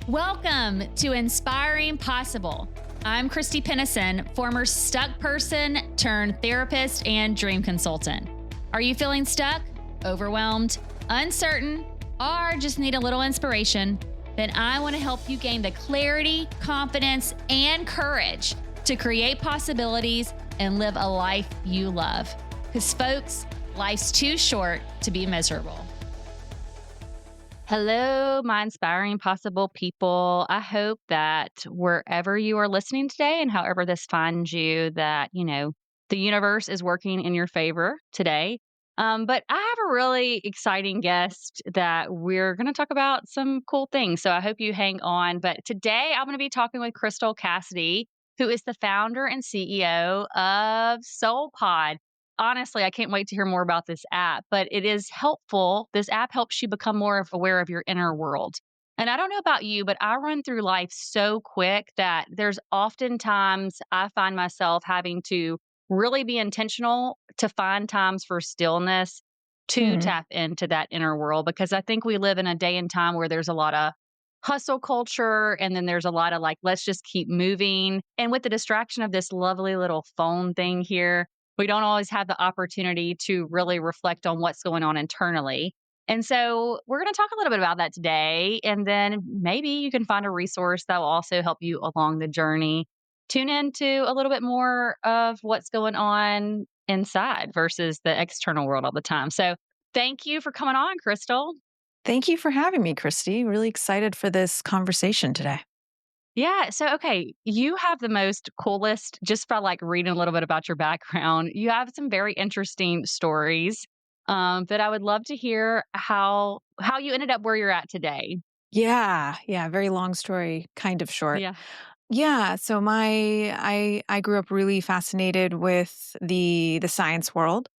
Welcome to Inspiring Possible. I'm Christy Pennison, former stuck person turned therapist and dream consultant. Are you feeling stuck, overwhelmed, uncertain, or just need a little inspiration? Then I want to help you gain the clarity, confidence, and courage to create possibilities and live a life you love. Because folks, life's too short to be miserable. Hello, my inspiring possible people. I hope that wherever you are listening today and however this finds you, that, the universe is working in your favor today. But I have a really exciting guest that we're going to talk about some cool things. So I hope you hang on. But today I'm going to be talking with Crystal Cassidy, who is the founder and CEO of SoulPOD. Honestly, I can't wait to hear more about this app, but it is helpful. This app helps you become more aware of your inner world. And I don't know about you, but I run through life so quick that there's oftentimes I find myself having to really be intentional to find times for stillness to tap into that inner world, because I think we live in a day and time where there's a lot of hustle culture, and then there's a lot of let's just keep moving. And with the distraction of this lovely little phone thing here, we don't always have the opportunity to really reflect on what's going on internally. And so we're going to talk a little bit about that today. And then maybe you can find a resource that will also help you along the journey. Tune into a little bit more of what's going on inside versus the external world all the time. So thank you for coming on, Crystal. Thank you for having me, Christy. Really excited for this conversation today. Yeah. So, okay. You have the most coolest, just by reading a little bit about your background, you have some very interesting stories that I would love to hear how you ended up where you're at today. Yeah, very long story, kind of short. Yeah. Yeah, so I grew up really fascinated with the science world.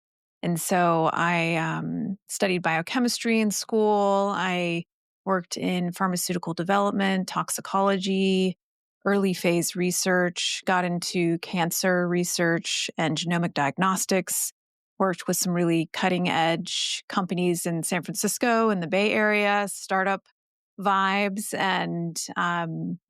And so I studied biochemistry in school. I worked in pharmaceutical development, toxicology, early phase research, got into cancer research and genomic diagnostics, worked with some really cutting edge companies in San Francisco and the Bay Area, startup vibes. And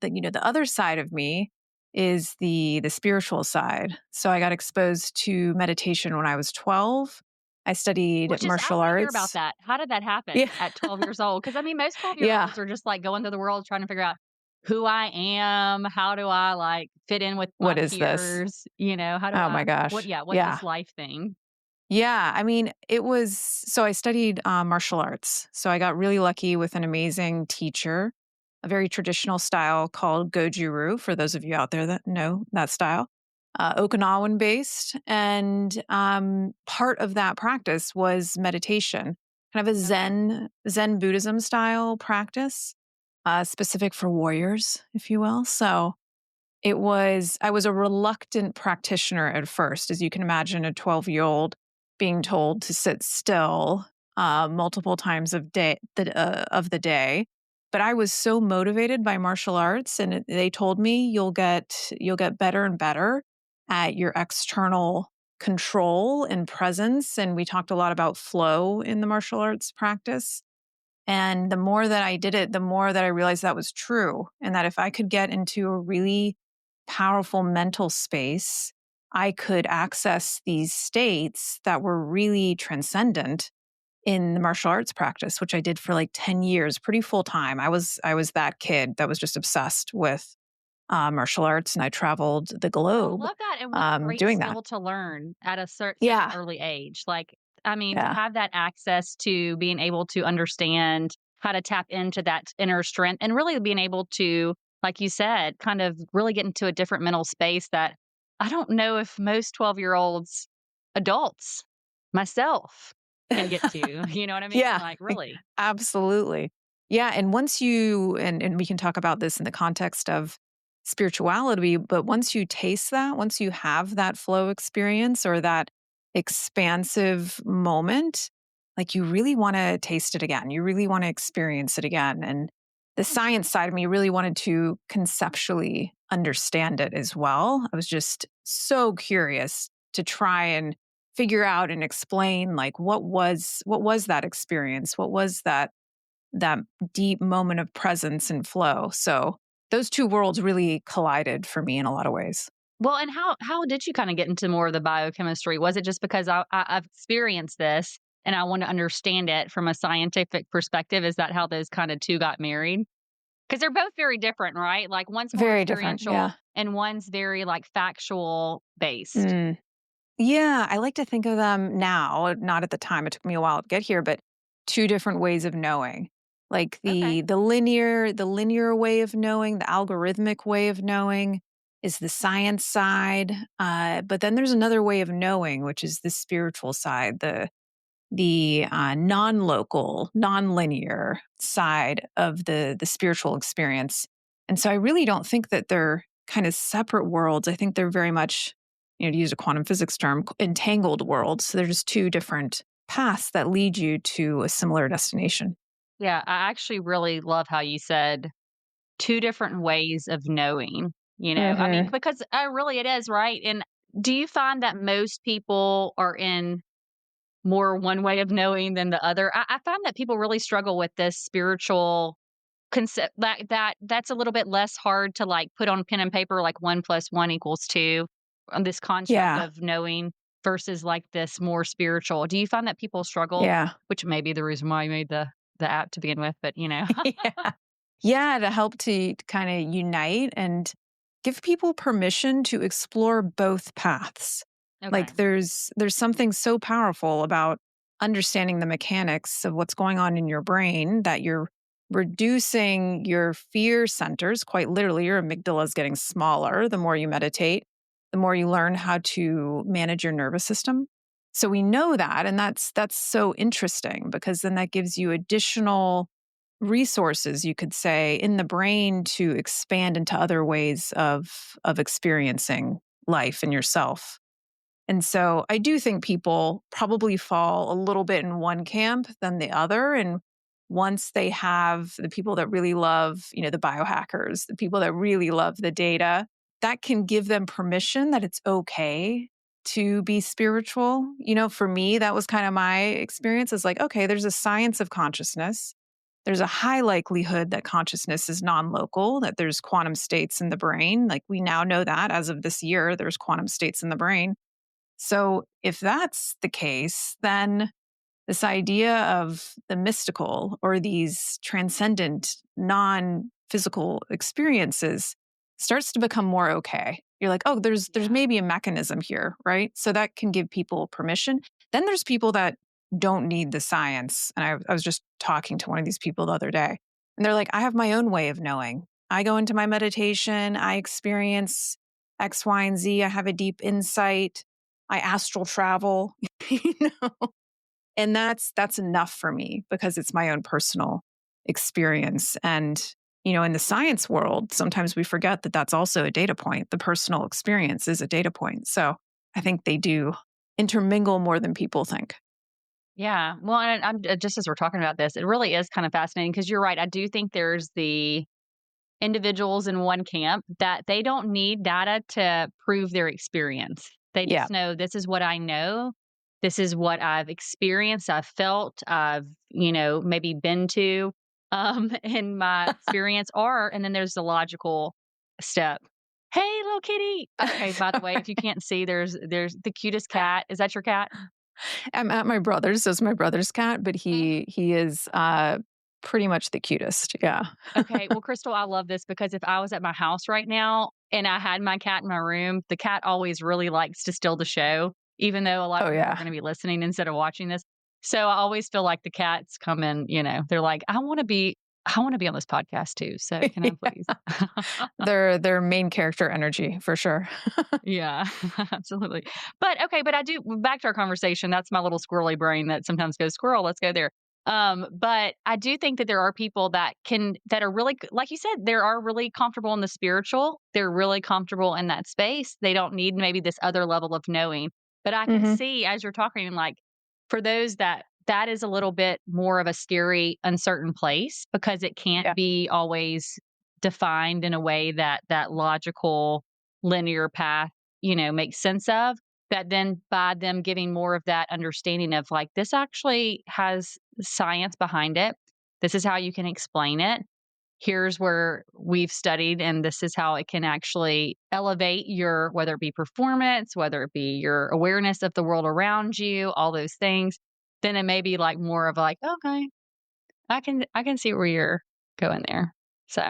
the other side of me is the spiritual side. So I got exposed to meditation when I was 12. I studied martial I arts. hear about that. How did that happen Yeah. at 12 years old? Because most 12-year-olds Yeah. are just going through the world trying to figure out who I am. How do I fit in with my What is this? peers? How do Oh I, my gosh. what's Yeah. this life thing? Yeah. I mean, so I studied martial arts. So I got really lucky with an amazing teacher, a very traditional style called Goju-Ryu, for those of you out there that know that style. Okinawan based. And part of that practice was meditation, kind of a Zen Buddhism style practice, specific for warriors, if you will. So I was a reluctant practitioner at first, as you can imagine, a 12-year-old being told to sit still multiple times of the day. But I was so motivated by martial arts, and they told me you'll get better and better at your external control and presence. And we talked a lot about flow in the martial arts practice. And the more that I did it, the more that I realized that was true. And that if I could get into a really powerful mental space, I could access these states that were really transcendent in the martial arts practice, which I did for 10 years, pretty full time. I was that kid that was just obsessed with martial arts, and I traveled the globe. I love that. And what a great doing skill that. to learn at a certain Yeah. early age. To Yeah. have that access to being able to understand how to tap into that inner strength and really being able to, like you said, kind of really get into a different mental space that I don't know if most 12-year-olds, adults, myself, can get to. You know what I mean? Yeah. Really. Absolutely. Yeah. And and we can talk about this in the context of spirituality, but once you taste that, once you have that flow experience or that expansive moment, you really want to taste it again. You really want to experience it again. And the science side of me really wanted to conceptually understand it as well. I was just so curious to try and figure out and explain what was that experience? What was that that deep moment of presence and flow. So those two worlds really collided for me in a lot of ways. Well, and how did you kinda get into more of the biochemistry? Was it just because I've experienced this and I want to understand it from a scientific perspective? Is that how those kinda 2 got married? Because 'Cause they're both very different, right? Like, one's more Very different. experiential Yeah. and one's very, like, factual based. Mm. Yeah, I like to think of them now, not at the time. It took me a while to get here, but two different ways of knowing. Like Okay. the linear way of knowing, the algorithmic way of knowing is the science side. But then there's another way of knowing, which is the spiritual side, the non-local, non-linear side of the spiritual experience. And so I really don't think that they're kind of separate worlds. I think they're very much, to use a quantum physics term, entangled worlds. So they're just two different paths that lead you to a similar destination. Yeah, I actually really love how you said 2 different ways of knowing, you know? I mean, Mhm. because, really it is, right? And do you find that most people are in more one way of knowing than the other? I find that people really struggle with this spiritual concept that's a little bit less hard to, like, put on pen and paper, like 1 plus 1 equals 2, on this construct Yeah. of knowing versus, like, this more spiritual. Do you find that people struggle? Yeah. Which may be the reason why I made the app to begin with, but, you know. Yeah. Yeah, to help to kind of unite and give people permission to explore both paths. Okay. Like there's something so powerful about understanding the mechanics of what's going on in your brain that you're reducing your fear centers, quite literally your amygdala is getting smaller the more you meditate, the more you learn how to manage your nervous system. So we know that, and that's so interesting because then that gives you additional resources, you could say, in the brain to expand into other ways of experiencing life and yourself. And so I do think people probably fall a little bit in one camp than the other. And once they have the people that really love, the biohackers, the people that really love the data, that can give them permission that it's okay to be spiritual. For me, that was kind of my experience. Is like, okay, there's a science of consciousness. There's a high likelihood that consciousness is non-local, that there's quantum states in the brain. Like we now know that as of this year, there's quantum states in the brain. So if that's the case, then this idea of the mystical or these transcendent, non physical experiences starts to become more okay. You're like, oh, there's Yeah. maybe a mechanism here, right? So that can give people permission. Then there's people that don't need the science. And I was just talking to one of these people the other day, and they're like, I have my own way of knowing. I go into my meditation, I experience X, Y, and Z. I have a deep insight. I astral travel, you know, and that's enough for me because it's my own personal experience. And, in the science world, sometimes we forget that that's also a data point. The personal experience is a data point. So I think they do intermingle more than people think. Yeah. Well, and I'm just as we're talking about this, it really is kind of fascinating because you're right. I do think there's the individuals in one camp that they don't need data to prove their experience. They Yeah. just know this is what I know. This is what I've experienced, I've felt, I've, maybe been to in my experience. Or, and then there's the logical step. Hey, little kitty. Okay, by the way, if you can't see, there's the cutest cat. Is that your cat? I'm at my brother's, so it's my brother's cat, but Mm. he is pretty much the cutest. Yeah. Okay, well, Crystal, I love this because if I was at my house right now and I had my cat in my room, the cat always really likes to steal the show, even though a lot of Oh people are yeah. going to be listening instead of watching this. So I always feel like the cats come in, they're like, I want to be on this podcast too. So can I please? They're main character energy for sure. Yeah, absolutely. But okay, but I do back to our conversation. That's my little squirrely brain that sometimes goes squirrel. Let's go there. But I do think that there are people that are really like you said, they are really comfortable in the spiritual. They're really comfortable in that space. They don't need maybe this other level of knowing. But I can Mhm. see as you're talking, like for those that is a little bit more of a scary, uncertain place because it can't Yeah. be always defined in a way that logical linear path, makes sense of, that then by them giving more of that understanding of like, this actually has science behind it. this is how you can explain it. Here's where we've studied, and this is how it can actually elevate your, whether it be performance, whether it be your awareness of the world around you, all those things. Then it may be like more of like, okay, I can see where you're going there. So,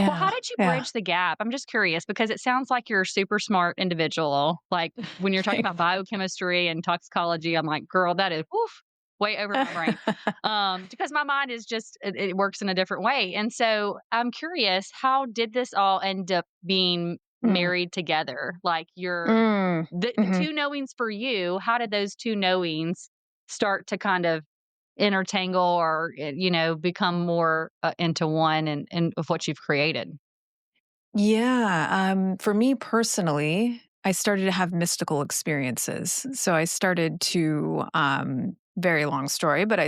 well, how Yeah. did you Yeah. bridge the gap? I'm just curious because it sounds like you're a super smart individual. Like when you're talking about biochemistry and toxicology, I'm like, girl, that is woof, way over my brain. Because my mind is just it works in a different way. And so I'm curious, how did this all end up being Mm. married together? Like your Mm. the Mhm. two knowings for you, how did those two knowings start to kind of intertangle or, become more, into one and of what you've created? Yeah, for me personally, I started to have mystical experiences. So I started to, very long story, but I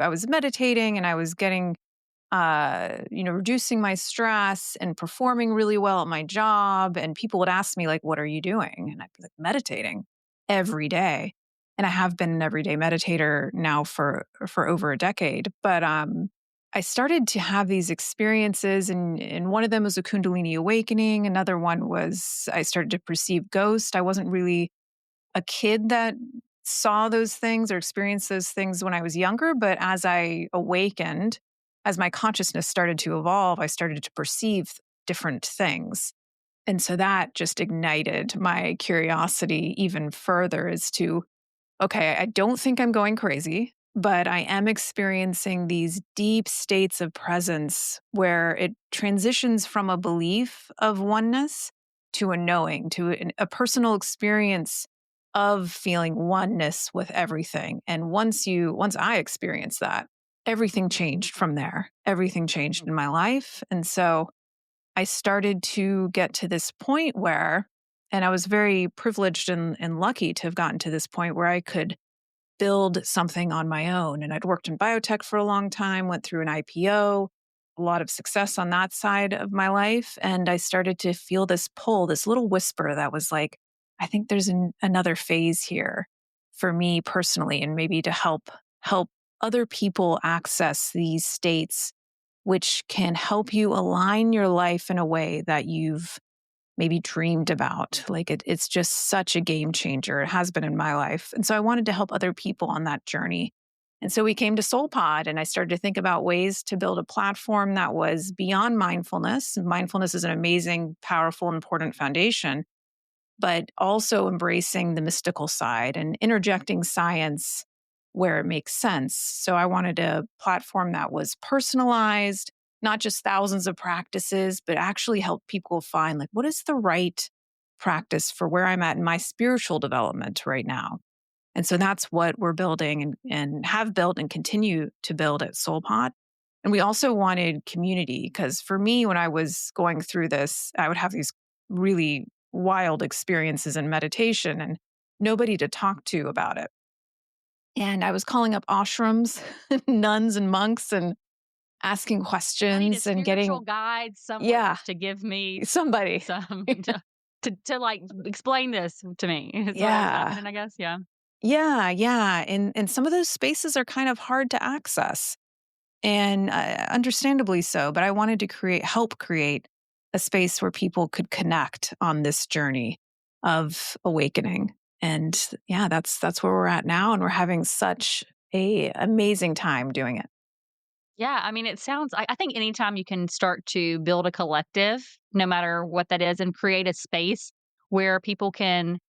was meditating and I was getting, reducing my stress and performing really well at my job. And people would ask me, like, what are you doing? And I'd be like, meditating every day. And I have been an everyday meditator now for over a decade. But I started to have these experiences, and one of them was a Kundalini awakening. Another one was I started to perceive ghosts. I wasn't really a kid that saw those things or experienced those things when I was younger, but as I awakened, as my consciousness started to evolve, I started to perceive different things. And so that just ignited my curiosity even further as to, okay, I don't think I'm going crazy, but I am experiencing these deep states of presence where it transitions from a belief of oneness to a knowing, to a personal experience of feeling oneness with everything. And once I experienced that, everything changed from there. Everything changed in my life. And so I started to get to this point where, and I was very privileged and lucky to have gotten to this point where I could build something on my own. And I'd worked in biotech for a long time, went through an IPO, a lot of success on that side of my life. And I started to feel this pull, this little whisper that was like, I think there's another phase here for me personally, and maybe to help other people access these states, which can help you align your life in a way that you've maybe dreamed about. Like it's just such a game changer. It has been in my life. And so I wanted to help other people on that journey. And so we came to SoulPOD, and I started to think about ways to build a platform that was beyond mindfulness. Mindfulness is an amazing, powerful, important foundation, but also embracing the mystical side and interjecting science where it makes sense. So I wanted a platform that was personalized, not just thousands of practices, but actually help people find, like, what is the right practice for where I'm at in my spiritual development right now. And so that's what we're building and have built and continue to build at SoulPod. And we also wanted community because for me, when I was going through this, I would have these really wild experiences in meditation and nobody to talk to about it. And I was calling up ashrams, nuns and monks, and asking I need a questions and spiritual getting, guide yeah, somewhere to give me somebody. some to like explain this to me is what was Yeah. happening, I guess. Yeah. Yeah. Yeah. And some of those spaces are kind of hard to access. And understandably so, but I wanted to help create a space where people could connect on this journey of awakening. And yeah, that's where we're at now, and we're having such a amazing time doing it. Yeah, I mean, it sounds I think anytime you can start to build a collective, no matter what that is, and create a space where people can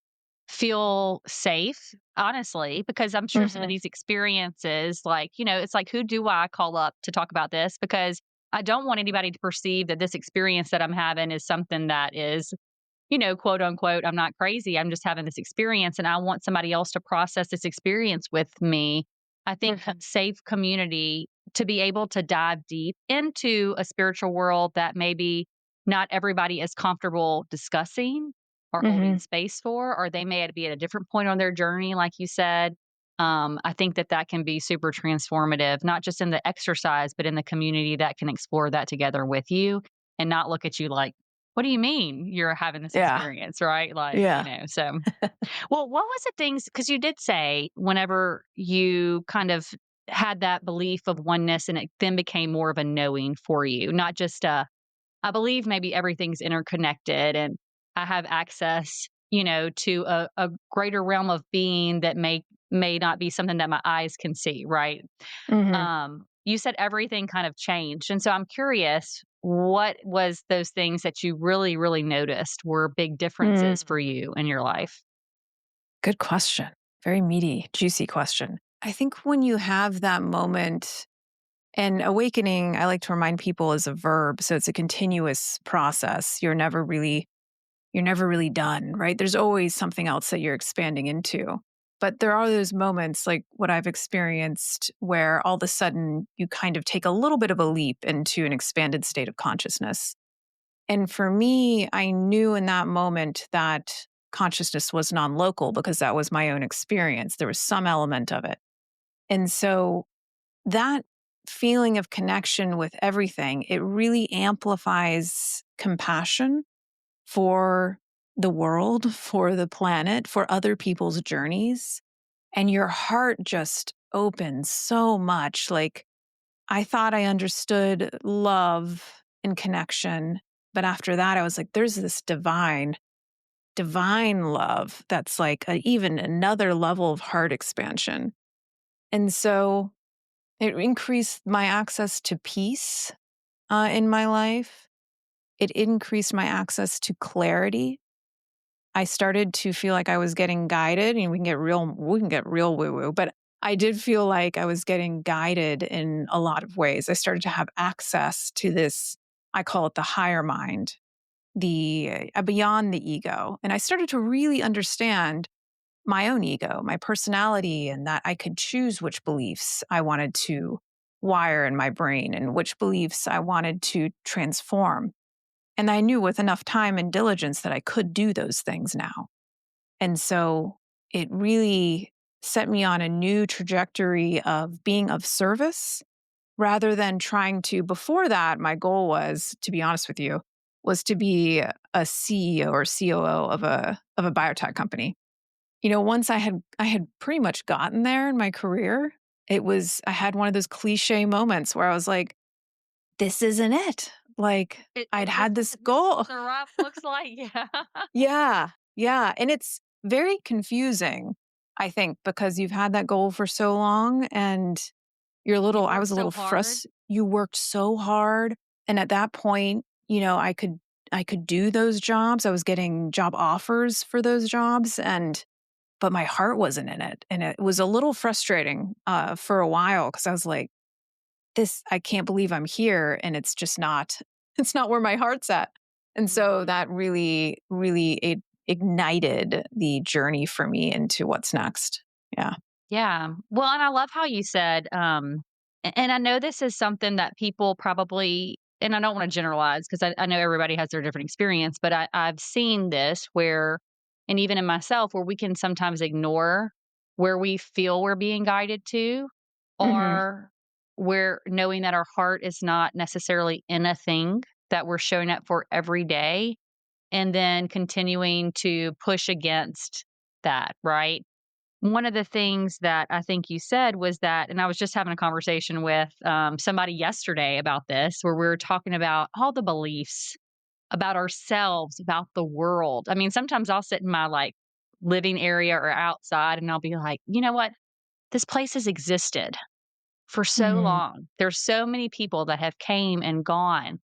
feel safe, honestly, because I'm sure some of Hmm. these experiences, like, it's like, who do I call up to talk about this? Because I don't want anybody to perceive that this experience that I'm having is something that is, quote unquote, I'm not crazy. I'm just having this experience and I want somebody else to process this experience with me. I think a Hmm. safe community to be able to dive deep into a spiritual world that maybe not everybody is comfortable discussing or holding Hmm. space for, or they may be at a different point on their journey, like you said. I think that can be super transformative, not just in the exercise, but in the community that can explore that together with you and not look at you like, what do you mean you're having this Yeah. experience, right? Like, Yeah. so, well, what was the things, because you did say whenever you kind of had that belief of oneness and it then became more of a knowing for you, not just a, I believe maybe everything's interconnected and I have access, to a greater realm of being that may not be something that my eyes can see, right? Mhm. You said everything kind of changed. And so I'm curious, what was those things that you really, really noticed were big differences Mm. for you in your life? Good question. Very meaty, juicy question. I think when you have that moment, and awakening, I like to remind people, is a verb, so it's a continuous process. You're never really done, right? There's always something else that you're expanding into. But there are those moments like what I've experienced where all of a sudden you kind of take a little bit of a leap into an expanded state of consciousness. And for me, I knew in that moment that consciousness was non local because that was my own experience. There was some element of it. And so that feeling of connection with everything, it really amplifies compassion for the world, for the planet, for other people's journeys. And your heart just opens so much. Like, I thought I understood love and connection. But after that, I was like, there's this divine love that's like even another level of heart expansion. And so it increased my access to peace in my life. It increased my access to clarity. I started to feel like I was getting guided, and we can get real woo woo, but I did feel like I was getting guided in a lot of ways. I started to have access to this, I call it the higher mind, the beyond the ego. And I started to really understand my own ego, my personality, and that I could choose which beliefs I wanted to wire in my brain and which beliefs I wanted to transform. And I knew with enough time and diligence that I could do those things now. And so it really set me on a new trajectory of being of service rather than trying to. Before that, my goal was, to be honest with you, was to be a CEO or COO of a biotech company. Once I had pretty much gotten there in my career, I had one of those cliche moments where I was like, this isn't it. Like, I'd This had this isn't goal. what the route looks like. Yeah. Yeah. Yeah. And it's very confusing, I think, because you've had that goal for so long and You I work was a so little hard. frustrated. You worked so hard. And at that point, I could do those jobs. I was getting job offers for those jobs, but my heart wasn't in it. And it was a little frustrating for a while because I was like, I can't believe I'm here and it's just not, it's not where my heart's at. And so Mhm. that really, really ignited the journey for me into what's next. Yeah. Yeah. Well, and I love how you said, and I know this is something that people probably, and I don't want to generalize because I know everybody has their different experience, but I've seen this where, and even in myself, where we can sometimes ignore where we feel we're being guided to, Hmm. or where knowing that our heart is not necessarily in a thing that we're showing up for every day, and then continuing to push against that, right? One of the things that I think you said was that, and I was just having a conversation with somebody yesterday about this, where we were talking about all the beliefs about ourselves, about the world. I mean, sometimes I'll sit in my living area or outside and I'll be like, you know what? This place has existed for so Hmm. long. There's so many people that have came and gone.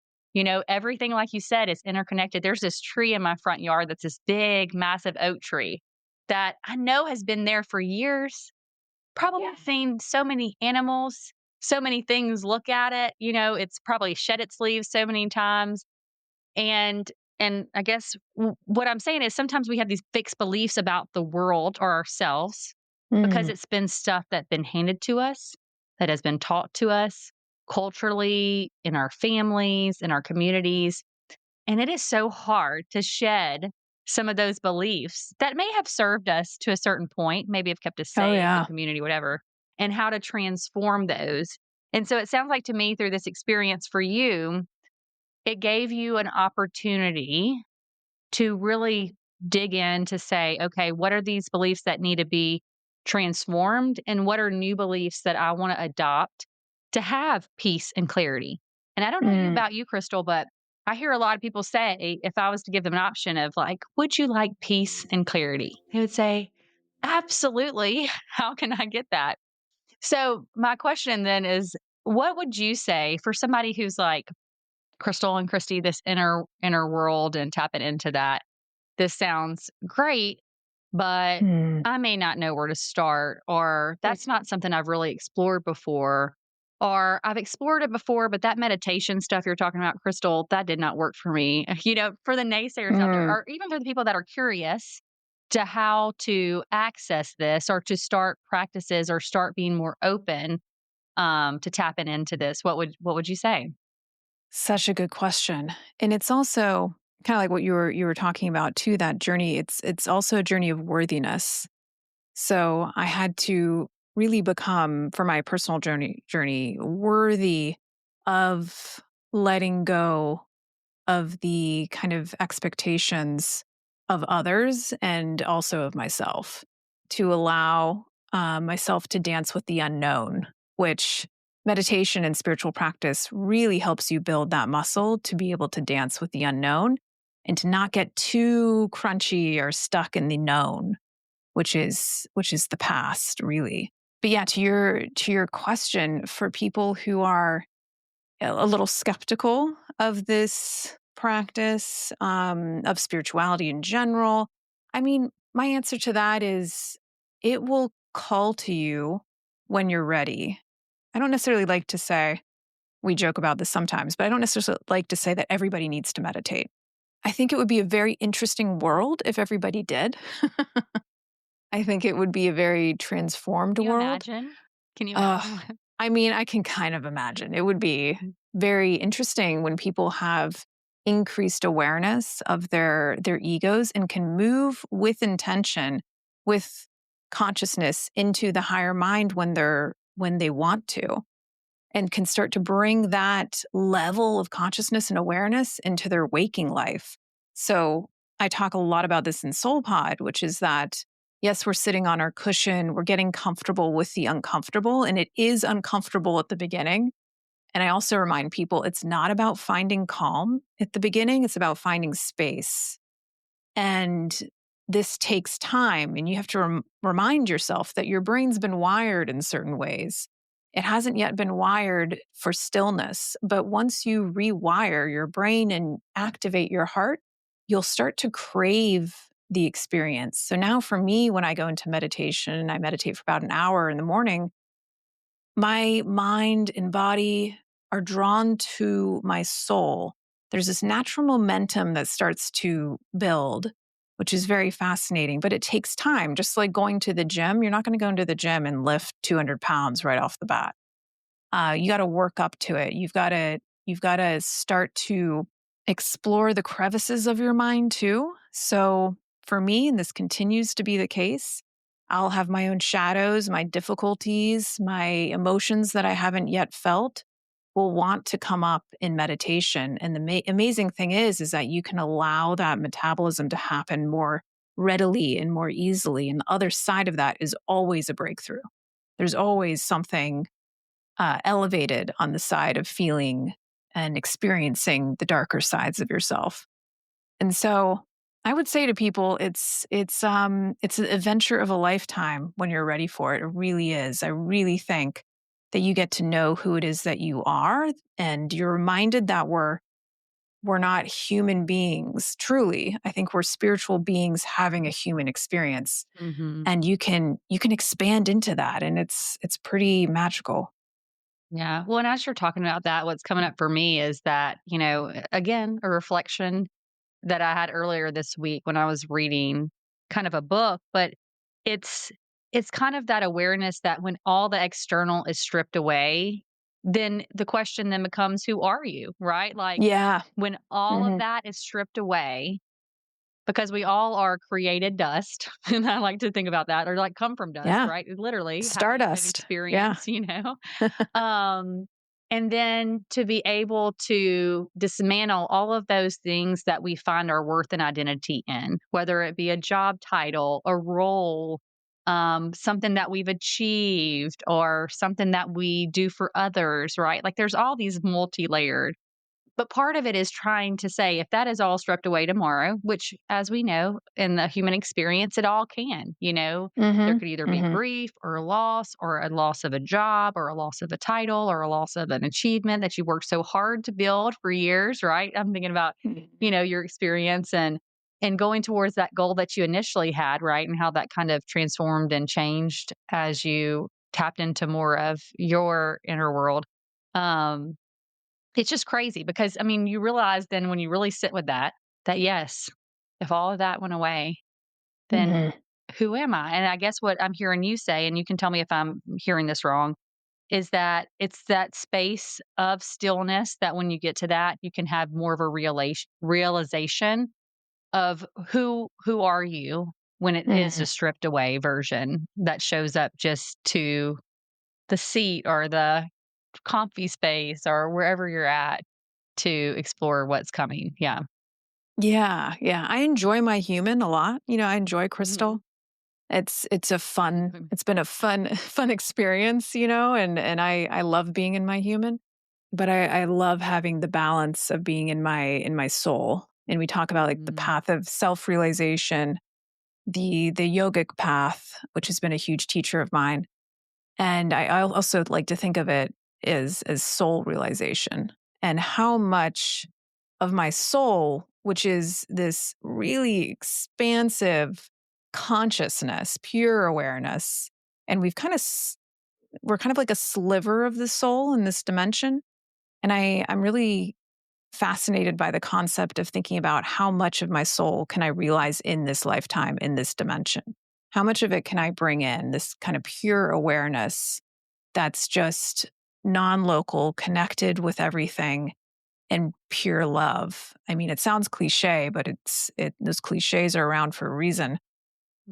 Everything, like you said, is interconnected. There's this tree in my front yard that's this big, massive oak tree that I know has been there for years. Probably Yeah. seen so many animals, so many things look at it. It's probably shed its leaves so many times. And and I guess what I'm saying is sometimes we have these fixed beliefs about the world or ourselves because Hmm. it's been stuff that's been handed to us, that has been taught to us culturally, in our families, in our communities. And it is so hard to shed some of those beliefs that may have served us to a certain point, maybe have kept us Oh, safe in yeah. community, whatever, and how to transform those. And so it sounds like to me through this experience for you, it gave you an opportunity to really dig in to say, okay, what are these beliefs that need to be transformed? And what are new beliefs that I want to adopt to have peace and clarity? And I don't know Mm, about you, Crystal, but I hear a lot of people say, if I was to give them an option of like, would you like peace and clarity? They would say, absolutely. How can I get that? So, my question then is, what would you say for somebody who's like Crystal and Christy, this inner world and tapping into that? This sounds great, but mm, I may not know where to start, or that's not something I've really explored before, or I've explored it before, but that meditation stuff you're talking about, Crystal, that did not work for me. For the naysayers out there, mm. or even for the people that are curious to how to access this or to start practices or start being more open to tapping into this, what would you say? Such a good question. And it's also kind of like what you were talking about too, that journey. It's also a journey of worthiness. So I had to really become, for my personal journey worthy of letting go of the kind of expectations of others and also of myself, to allow myself to dance with the unknown, which meditation and spiritual practice really helps you build that muscle to be able to dance with the unknown and to not get too crunchy or stuck in the known, which is the past, really. But yeah, to your question, for people who are a little skeptical of this practice, of spirituality in general, I mean, my answer to that is it will call to you when you're ready. I don't necessarily like to say, we joke about this sometimes, but I don't necessarily like to say that everybody needs to meditate. I think it would be a very interesting world if everybody did. I think it would be a very transformed Can you world. imagine? Can you Ugh, imagine? I mean, I can kind of imagine. It would be very interesting when people have increased awareness of their egos and can move with intention, with consciousness into the higher mind when they want to, and can start to bring that level of consciousness and awareness into their waking life. So I talk a lot about this in SoulPod, which is that, yes, we're sitting on our cushion, we're getting comfortable with the uncomfortable, and it is uncomfortable at the beginning. And I also remind people it's not about finding calm at the beginning, it's about finding space. And this takes time, and you have to remind yourself that your brain's been wired in certain ways. It hasn't yet been wired for stillness, but once you rewire your brain and activate your heart, you'll start to crave the experience. So now for me, when I go into meditation, I meditate for about an hour in the morning, my mind and body are drawn to my soul. There's this natural momentum that starts to build, which is very fascinating, but it takes time. Just like going to the gym, you're not going to go into the gym and lift 200 pounds right off the bat. You got to work up to it. You've got to start to explore the crevices of your mind too. So for me, and this continues to be the case, I'll have my own shadows, my difficulties, my emotions that I haven't yet felt will want to come up in meditation. And the amazing thing is that you can allow that metabolism to happen more readily and more easily. And the other side of that is always a breakthrough. There's always something elevated on the side of feeling and experiencing the darker sides of yourself. And so I would say to people, it's an adventure of a lifetime when you're ready for it. It really is. I really think that you get to know who it is that you are, and you're reminded that we're not human beings. Truly, I think we're spiritual beings having a human experience, Hmm. and you can expand into that, and it's pretty magical. Yeah. Well, and as you're talking about that, what's coming up for me is that, again, a reflection that I had earlier this week when I was reading kind of a book, but it's it's kind of that awareness that when all the external is stripped away, then the question then becomes, who are you? Right? Like Yeah. when all of Hmm. that is stripped away, because we all are created dust. And I like to think about that, or like come from dust, Yeah. right? Literally having an Stardust. Yeah. experience, um, and then to be able to dismantle all of those things that we find our worth and identity in, whether it be a job title, a role, something that we've achieved or something that we do for others, right? Like there's all these multi-layered, but part of it is trying to say if that is all stripped away tomorrow, which as we know in the human experience, it all can, there Mhm. could either be Mhm. grief or a loss of a job or a loss of a title or a loss of an achievement that you worked so hard to build for years, right? I'm thinking about, your experience and going towards that goal that you initially had, right? And how that kind of transformed and changed as you tapped into more of your inner world. Um, it's just crazy because, I mean, you realize then when you really sit with that, that yes, if all of that went away, then Mhm. who am I? And I guess what I'm hearing you say, and you can tell me if I'm hearing this wrong, is that it's that space of stillness that when you get to that, you can have more of a realization of who are you when it is a Mhm. stripped away version that shows up just to the seat or the comfy space or wherever you're at to explore what's coming. Yeah. Yeah, yeah. I enjoy my human a lot. I enjoy Mhm. Crystal. It's been a fun fun experience, and I love being in my human, but I love having the balance of being in my soul. And we talk about like the Mm. path of self-realization, the yogic path, which has been a huge teacher of mine. And I also like to think of it as soul realization and how much of my soul, which is this really expansive consciousness, pure awareness. And we're kind of like a sliver of the soul in this dimension. And I'm really fascinated by the concept of thinking about how much of my soul can I realize in this lifetime, in this dimension? How much of it can I bring in this kind of pure awareness that's just non local, connected with everything, and pure love. I mean, it sounds cliche, but those cliches are around for a reason.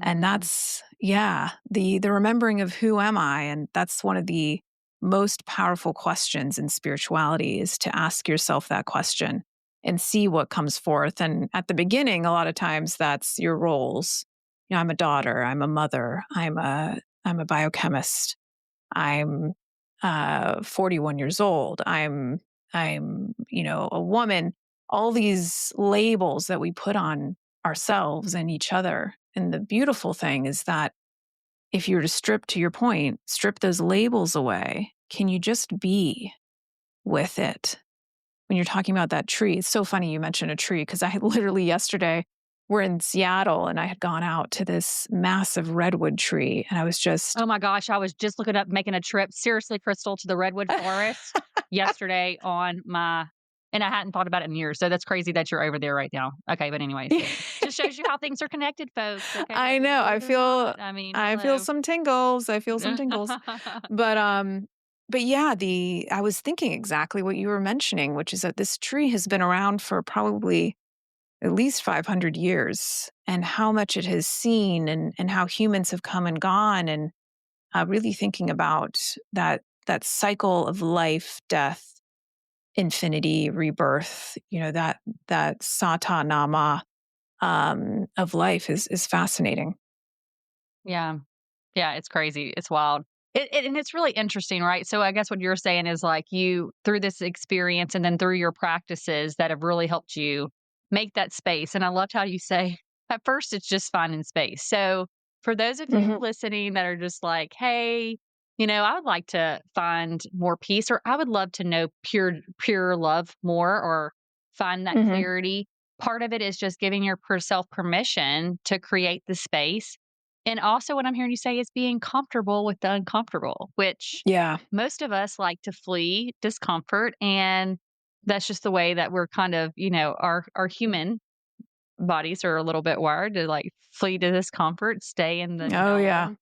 And Mm. that's, yeah, the remembering of who am I? And that's one of the most powerful questions in spirituality, is to ask yourself that question and see what comes forth. And at the beginning, a lot of times that's your roles. I'm a daughter, I'm a mother, I'm a biochemist, I'm 41 years old. I'm a woman. All these labels that we put on ourselves and each other. And the beautiful thing is that if you were to to your point, strip those labels away, can you just be with it? When you're talking about that tree, it's so funny you mentioned a tree because I literally yesterday, we're in Seattle and I had gone out to this massive redwood tree and I was just, Oh my gosh, I was just looking up making a trip, seriously, Crystal, to the redwood forest yesterday and I hadn't thought about it in years. So that's crazy that you're over there right now. Okay, but anyways, just shows you how things are connected, folks. Okay, I whether you know. believe it or not. I mean, I feel hello. some tingles. I feel some tingles. But yeah, the I was thinking exactly what you were mentioning, which is that this tree has been around for probably at least 500 years, and how much it has seen, and how humans have come and gone, and really thinking about that cycle of life, death, infinity, rebirth, that sata nama, of life is fascinating. Yeah. Yeah, it's crazy. It's wild. And it's really interesting, right? So I guess what you're saying is like you through this experience and then through your practices that have really helped you make that space. And I loved how you say at first it's just finding space. So for those of you Mhm. listening that are just like, hey, I would like to find more peace or I would love to know pure love more or find that Mhm. clarity. Part of it is just giving yourself permission to create the space and also what I'm hearing you say is being comfortable with the uncomfortable, which Yeah. most of us like to flee discomfort. And that's just the way that we're kind of, our human bodies are a little bit wired to like flee to discomfort, stay in the Oh, yeah. known.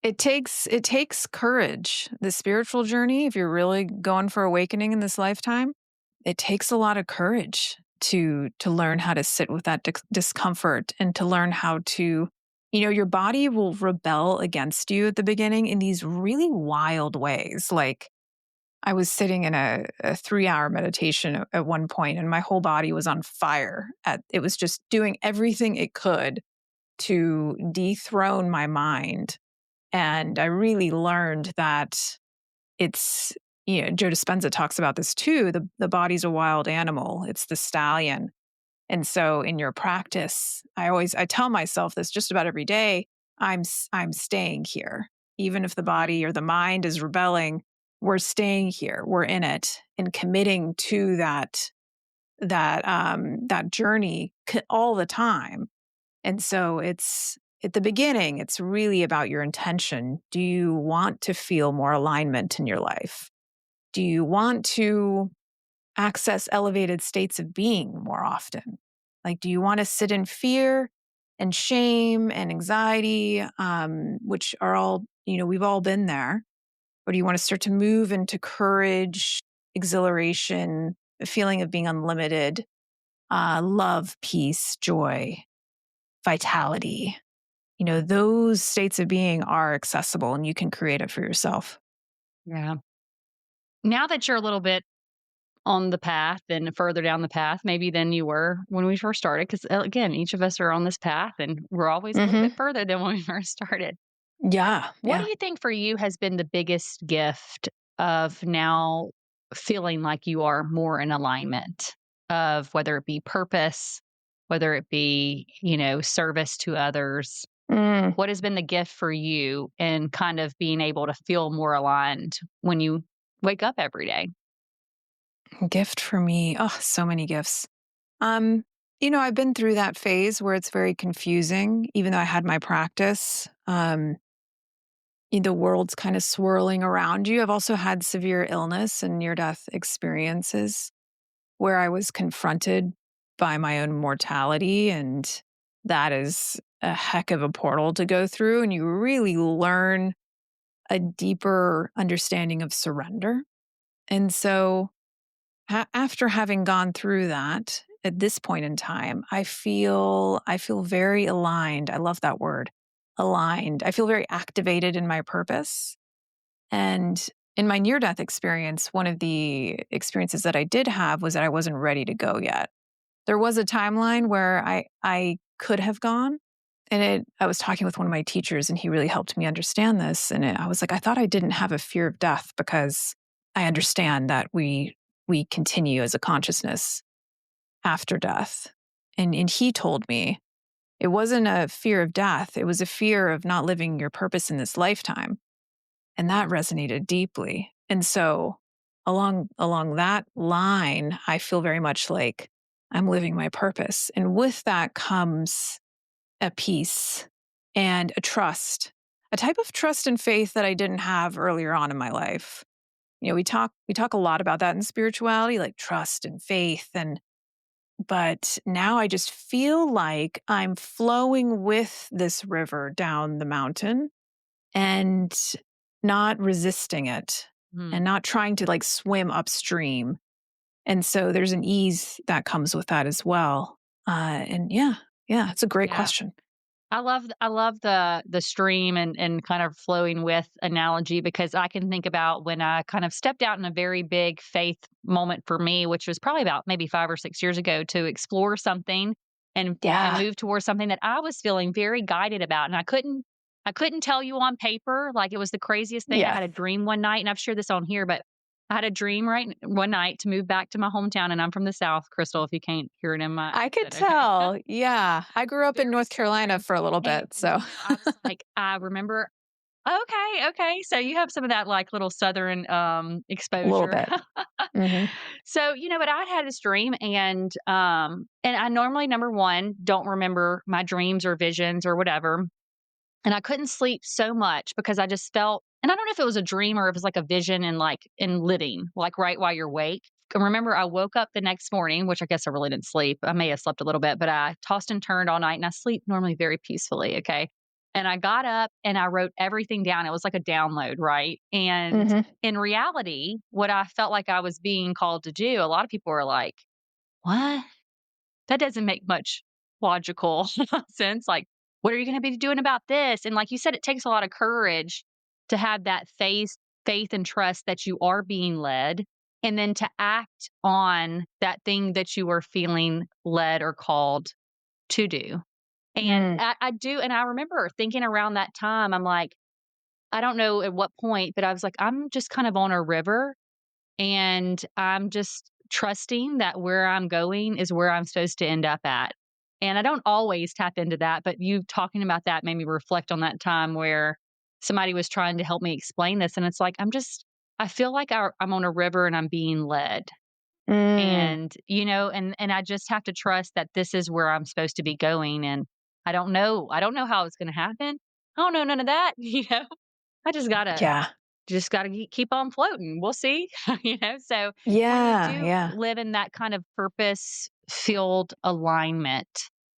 It takes courage. The spiritual journey, if you're really going for awakening in this lifetime, it takes a lot of courage to learn how to sit with that discomfort, and to learn how to, your body will rebel against you at the beginning in these really wild ways. Like, I was sitting in a 3-hour meditation at one point, and my whole body was on fire. It was just doing everything it could to dethrone my mind. And I really learned that it's, Joe Dispenza talks about this too. The body's a wild animal. It's the stallion. And so in your practice, I tell myself this just about every day. I'm staying here. Even if the Mm. body or the mind is rebelling, we're staying here. We're in it and committing to that journey all the time. And so it's at the beginning, it's really about your intention. Do you want to feel more alignment in your life? Do you want to access elevated states of being more often? Like, do you want to sit in fear and shame and anxiety, which are all, we've all been there? Or do you want to start to move into courage, exhilaration, a feeling of being unlimited, love, peace, joy, vitality? Those states of being are accessible and you can create it for yourself. Yeah. Now that you're a little bit on the path and further down the path maybe than you were when we first started, because again, each of us are on this path and we're always a little bit Hmm. further than when we first started. Yeah. What do Yeah. you think for you has been the biggest gift of now feeling like you are more in alignment of whether it be purpose, whether it be, service to others? Mm. What has been the gift for you in kind of being able to feel more aligned when you wake up every day? Gift for me. Oh, so many gifts. Um, I've been through that phase where it's very confusing, even though I had my practice. The world's kind of swirling around you. I've also had severe illness and near death experiences where I was confronted by my own mortality. And that is a heck of a portal to go through. And you really learn a deeper understanding of surrender. And so, after having gone through that, at this point in time, I feel very aligned. I love that word, aligned. I feel very activated in my purpose. And in my near death experience, one of the experiences that I did have was that I wasn't ready to go yet. There was a timeline where I could have gone, and I was talking with one of my teachers, and he really helped me understand this. And I was like, I thought I didn't have a fear of death because I understand that we continue as a consciousness after death. And he told me it wasn't a fear of death; it was a fear of not living your purpose in this lifetime, and that resonated deeply. And so, along that line, I feel very much like I'm living my purpose, and with that comes a peace and a trust, a type of trust and faith that I didn't have earlier on in my life. We talk a lot about that in spirituality, like trust and faith, and but now I just feel like I'm flowing with this river down the mountain and not resisting it and Hmm. not trying to like swim upstream. And so there's an ease that comes with that as well. And yeah, it's a great Yeah. question. I love the stream and kind of flowing with analogy, because I can think about when I kind of stepped out in a very big faith moment for me, which was probably about maybe 5 or 6 years ago, to explore something and Yeah. move towards something that I was feeling very guided about, and I couldn't tell you on paper. Like, it was the craziest thing. I Yeah. had a dream one night, and I've shared this on here, but I had a dream one night to move back to my hometown, and I'm from the South, Crystal, if you can't hear it in my I could accent, okay? tell. Yeah. I grew up in Very North Carolina southern. for a little And, bit. So I was like, I remember, okay, okay. So you have some of that like little southern a little exposure. bit. Hmm. So, but I had this dream, and I normally, number one, don't remember my dreams or visions or whatever. And I couldn't sleep so much because I just felt, and I don't know if it was a dream or if it was like a vision and like in living, like right while you're awake. I remember I woke up the next morning, which I guess I really didn't sleep. I may have slept a little bit, but I tossed and turned all night, and I sleep normally very peacefully. Okay. And I got up and I wrote everything down. It was like a download, right? And Hmm. in reality, what I felt like I was being called to do, a lot of people were like, what? That doesn't make much logical sense. Like, what are you going to be doing about this? And like you said, it takes a lot of courage to have that faith and trust that you are being led, and then to act on that thing that you are feeling led or called to do. And Mm. I do, and I remember thinking around that time, I'm like, I don't know at what point, but I was like, I'm just kind of on a river and I'm just trusting that where I'm going is where I'm supposed to end up at. And I don't always tap into that, but you talking about that made me reflect on that time where somebody was trying to help me explain this. And it's like, I feel like I'm on a river and I'm being led. Mm. And, and I just have to trust that this is where I'm supposed to be going. And I don't know. I don't know how it's going to happen. I don't know none of that. I Yeah. just gotta keep on floating. We'll see, So when you Yeah. do Yeah. live in that kind of purpose-filled alignment,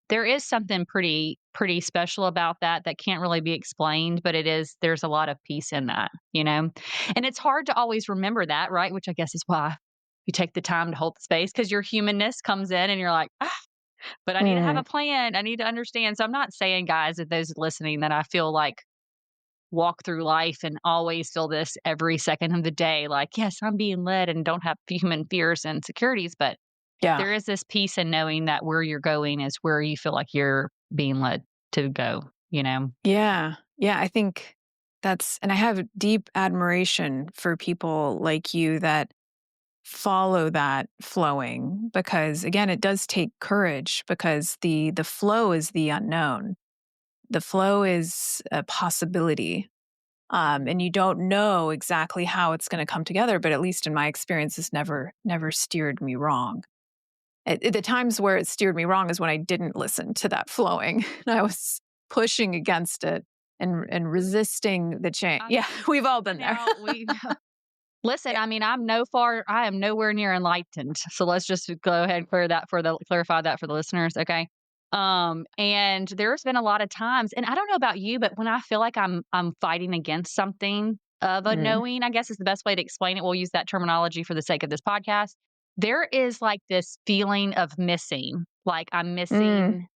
there is something pretty special about that can't really be explained, but there's a lot of peace in that. And it's hard to always remember that, right? Which I guess is why you take the time to hold the space because your humanness comes in and you're like, but I need to have Mm. a plan. I need to understand. So I'm not saying, guys, that those listening that I feel like walk through life and always feel this every second of the day like, yes, I'm being led and don't have human fears and insecurities. But Yeah. there is this peace in knowing that where you're going is where you feel like you're being led to go. Yeah. Yeah. I think and I have deep admiration for people like you that follow that flowing because again, it does take courage because the flow is the unknown. The flow is a possibility. And you don't know exactly how it's going to come together, but at least in my experience, it's never steered me wrong. The times where it steered me wrong is when I didn't listen to that flowing. I was pushing against it and resisting the change. I Yeah, mean, we've all but been there. now we listen, I mean, I am nowhere near enlightened. So let's just go ahead and clarify that for the listeners, okay? And there's been a lot of times, and I don't know about you, but when I feel like I'm fighting against something of a Mm, knowing, I guess is the best way to explain it. We'll use that terminology for the sake of this podcast. There is like this feeling of missing, like I'm mm, missing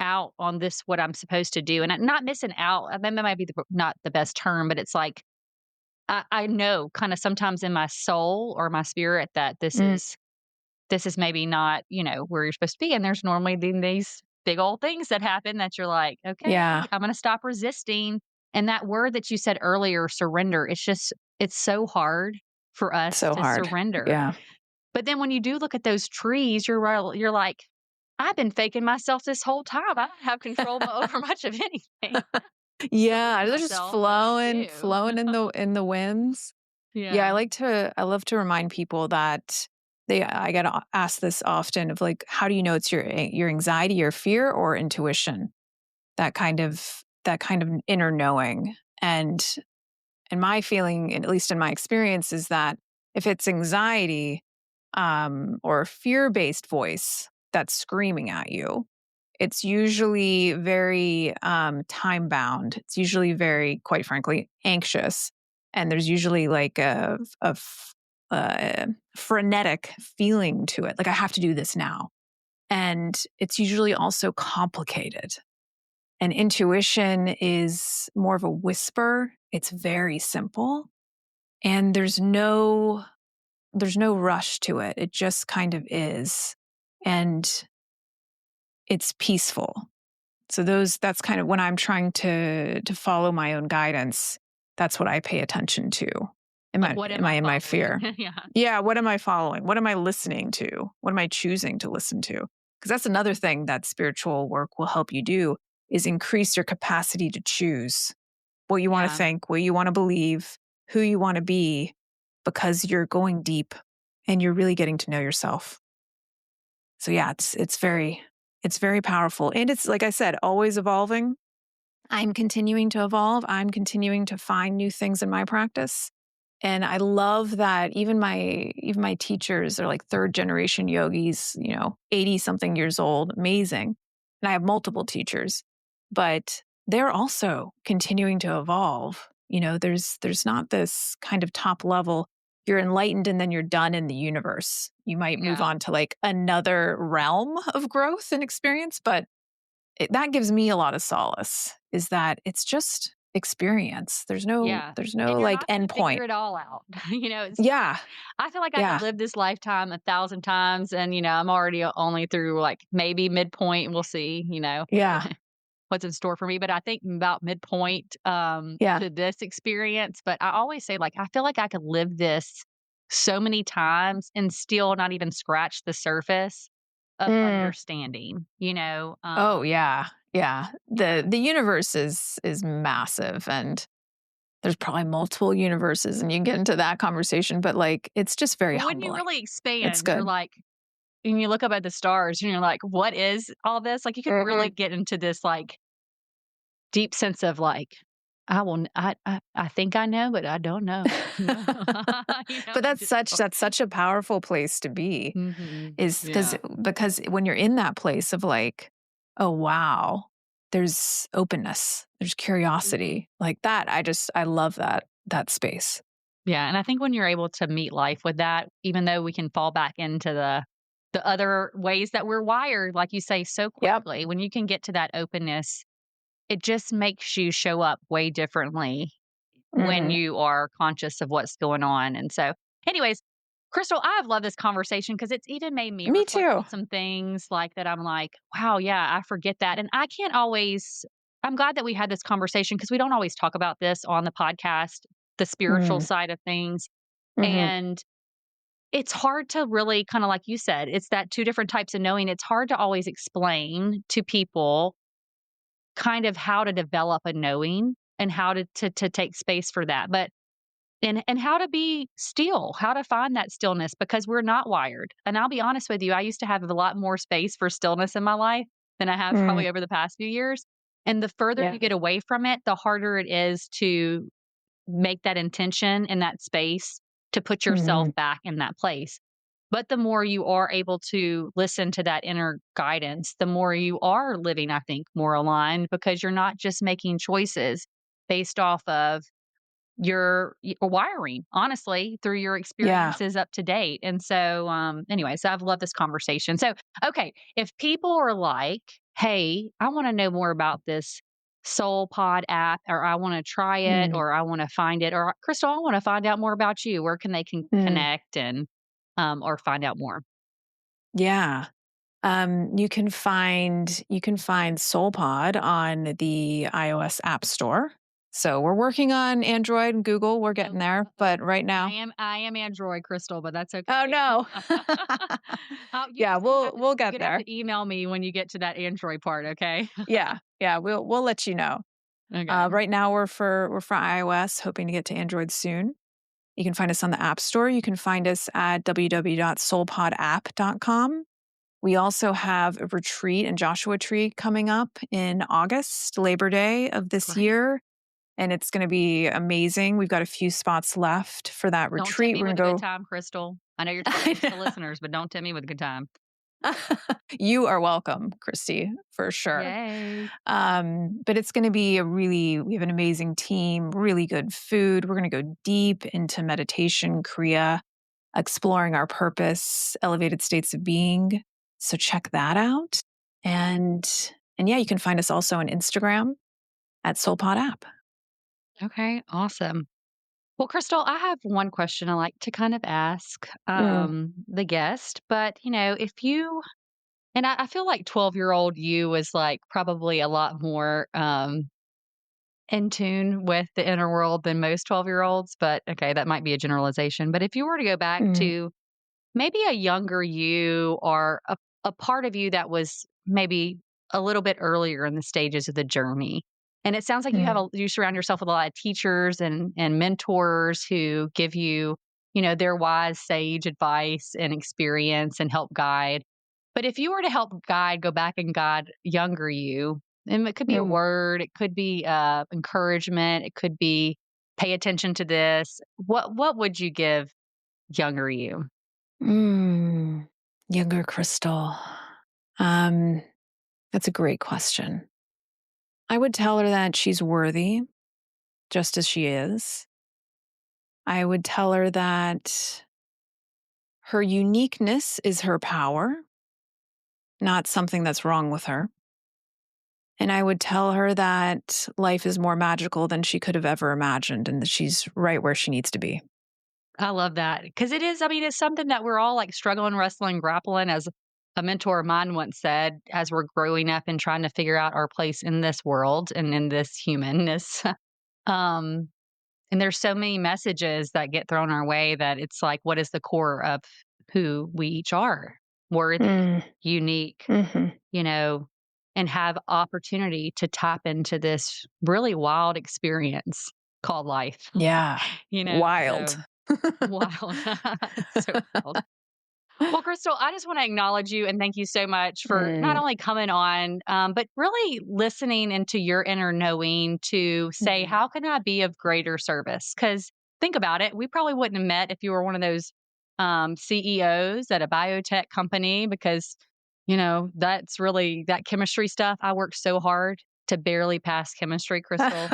out on this what I'm supposed to do, and not missing out. I mean, that might be not the best term, but it's like I know kind of sometimes in my soul or my spirit that mm. this is maybe not, where you're supposed to be. And there's normally then these big old things that happen that you're like, Yeah, okay, I'm going to stop resisting. And that word that you said earlier, surrender, it's so hard for us so to hard. surrender. Yeah. But then when you do look at those trees, you're like, I've been faking myself this whole time. I don't have control over much of anything. Still believe Yeah, in they're just myself, but I do. flowing in the winds. Yeah, Yeah. I love to remind people that I get asked this often of like, how do you know it's your anxiety or fear or intuition? That kind of inner knowing. And my feeling, at least in my experience, is that if it's anxiety or a fear-based voice that's screaming at you, it's usually very time bound. It's usually very, quite frankly, anxious. And there's usually like a frenetic feeling to it. Like, I have to do this now. And it's usually also complicated. And intuition is more of a whisper. It's very simple. And there's no rush to it. It just kind of is. And it's peaceful. So that's kind of when I'm trying to follow my own guidance, that's what I pay attention to. Am Like, I what am am I I in my following? fear? Yeah. Yeah, what am I following? What am I listening to? What am I choosing to listen to? Because that's another thing that spiritual work will help you do is increase your capacity to choose what you want to Yeah. think, what you want to believe, who you want to be, because you're going deep and you're really getting to know yourself. So yeah, it's very powerful. And it's like I said, always evolving. I'm continuing to evolve. I'm continuing to find new things in my practice. And I love that even my teachers are like third generation yogis, 80 something years old, amazing. And I have multiple teachers, but they're also continuing to evolve. There's not this kind of top level, you're enlightened and then you're done in the universe. You might move Yeah. on to like another realm of growth and experience, but that gives me a lot of solace is that it's just experience. There's no Yeah. there's And no you're like not gonna figure endpoint. it all out. It's just Yeah. I feel like I could Yeah. live this lifetime 1,000 times and, I'm already only through, like, maybe midpoint, we'll see. Yeah. what's in store for me, but I think about midpoint, Yeah. to this experience, but I always say, like, I feel like I could live this so many times and still not even scratch the surface of Mm. understanding, you know? Oh, yeah. Yeah. Yeah. The universe is massive, and there's probably multiple universes, and you can get into that conversation, but, like, it's just very Well, when you humbling. really It's expand, you're good. like and you look up at the stars and you're like, "What is all this?" Like, you could really Mhm. get into this, like, deep sense of, like, I will n I think I know, but I don't know. You know, But I just don't. that's such a powerful place to be, Mhm. is Yeah. because when you're in that place of like, "Oh, wow," there's openness, there's Mhm. curiosity, like that, I love that space. Yeah, and I think when you're able to meet life with that, even though we can fall back into the other ways that we're wired, like you say, so Yep. quickly, when you can get to that openness, it just makes you show up way differently when Mhm. you are conscious of what's going on. And so, anyways, Crystal, I've loved this conversation because it's even made me Me reflect too. on some things like that. I'm like, wow, yeah, I forget that. And I can't always, I'm glad that we had this conversation because we don't always talk about this on the podcast, the spiritual Mm. side of things. Mhm. And it's hard to really kind of, like you said, it's that two different types of knowing. It's hard to always explain to people kind of how to develop a knowing and how to take space for that. But and how to be still, how to find that stillness because we're not wired. And I'll be honest with you, I used to have a lot more space for stillness in my life than I have Mm. probably over the past few years. And the further Yeah. you get away from it, the harder it is to make that intention in that space to put yourself Mhm. back in that place. But the more you are able to listen to that inner guidance, the more you are living, I think, more aligned because you're not just making choices based off of your wiring, honestly, through your Yeah. experiences up to date. And so, anyways, I've loved this conversation. So, okay, if people are like, "Hey, I want to know more about this SoulPod app, or I want to try it, Mm. or I want to find it, or Crystal, I want to find out more about you," where can they Mm. connect and or find out more? Yeah. You can find SoulPod on the iOS App Store. So we're working on Android and Google. We're Oh, getting there, but right now, I am Android, Crystal, but that's oh okay. no. You Yeah, just gonna have to we'll you're get gonna have there. to email me when you get to that Android part, okay? Yeah, yeah, we'll let you know. Okay. Right now we're for iOS, hoping to get to Android soon. You can find us on the App Store. You can find us at www.soulpodapp.com. We also have a retreat in Joshua Tree coming up in August, Labor Day of this Great. year, and it's going to be amazing. We've got a few spots left for that Don't tempt retreat. me We're with a good going to time, Crystal. I know you're trying to go. reach the listeners, but don't tempt me with a good time. You are welcome, Christy, for sure. Yay. But it's going to be we have an amazing team, really good food. We're going to go deep into meditation, Kriya, exploring our purpose, elevated states of being. So check that out. And yeah, you can find us also on Instagram at SoulPod app. Okay, awesome. Well, Crystal, I have one question I like to kind of ask Mm, the guest, but if you and I feel like 12-year-old you was like probably a lot more in tune with the inner world than most 12-year-olds, but okay, that might be a generalization. But if you were to go back mm, to maybe a younger you or a part of you that was maybe a little bit earlier in the stages of the journey. And it sounds like mm, you surround yourself with a lot of teachers and mentors who give you, their wise sage advice and experience and help guide. But if you were to help guide, go back and guide younger you, and it could be a mm, word, it could be encouragement, it could be pay attention to this. What would you give younger you? mm. Younger Crystal. Um, that's a great question. I would tell her that she's worthy just as she is. I would tell her that her uniqueness is her power, not something that's wrong with her. And I would tell her that life is more magical than she could have ever imagined and that she's right where she needs to be. I love that because it is. I mean, it's something that we're all like struggling, wrestling, grappling as a mentor of mine once said, as we're growing up and trying to figure out our place in this world and in this humanness, um, and there's so many messages that get thrown our way that it's like, what is the core of who we each are? Worthy, Mm, unique, mhm. you know, and have opportunity to tap into this really wild experience called life, Yeah. so Wild. wild. So wild. Well, Crystal, I just want to acknowledge you and thank you so much for not Mm, only coming on, but really listening into your inner knowing to say, mhm. how can I be of greater service? Because think about it, we probably wouldn't have met if you were one of those CEOs at a biotech company, because, that's really that chemistry stuff. I worked so hard to barely pass chemistry, Crystal.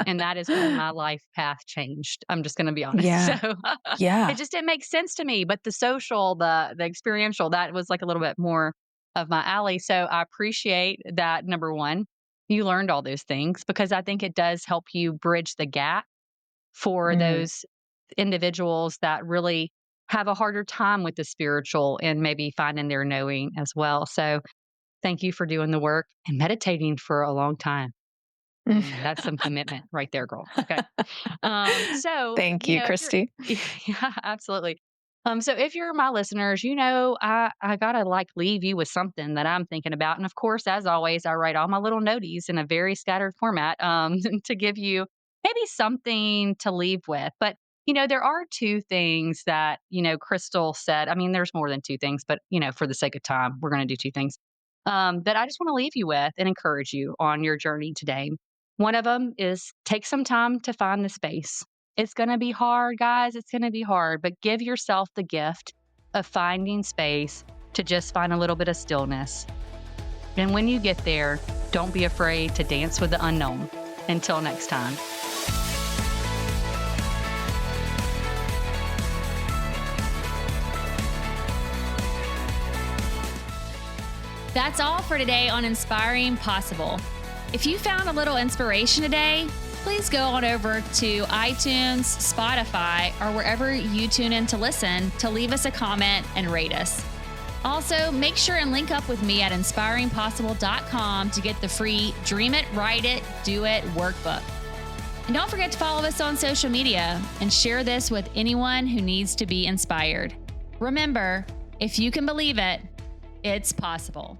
And that is when my life path changed. I'm just going to be honest. So Yeah. it Yeah. just didn't make sense to me. But the social, the experiential, that was like a little bit more of my alley. So I appreciate that. Number one, you learned all those things because I think it does help you bridge the gap for Mm. those individuals that really have a harder time with the spiritual and maybe finding their knowing as well. So thank you for doing the work and meditating for a long time. Man, that's some commitment right there, girl. Okay. So, Thank you, if you're Christy. yeah, absolutely. So if you're my listeners, I gotta like leave you with something that I'm thinking about. And of course, as always, I write all my little noties in a very scattered format, to give you maybe something to leave with. But there are two things that, Crystal said. I mean, there's more than two things, but for the sake of time, we're gonna do two things. That I just want to leave you with and encourage you on your journey today. One of them is take some time to find the space. It's going to be hard, guys. It's going to be hard, but give yourself the gift of finding space to just find a little bit of stillness. And when you get there, don't be afraid to dance with the unknown. Until next time. That's all for today on Inspiring Possible. If you found a little inspiration today, please go on over to iTunes, Spotify, or wherever you tune in to listen to leave us a comment and rate us. Also, make sure and link up with me at inspiringpossible.com to get the free Dream It, Write It, Do It workbook. And don't forget to follow us on social media and share this with anyone who needs to be inspired. Remember, if you can believe it, it's possible.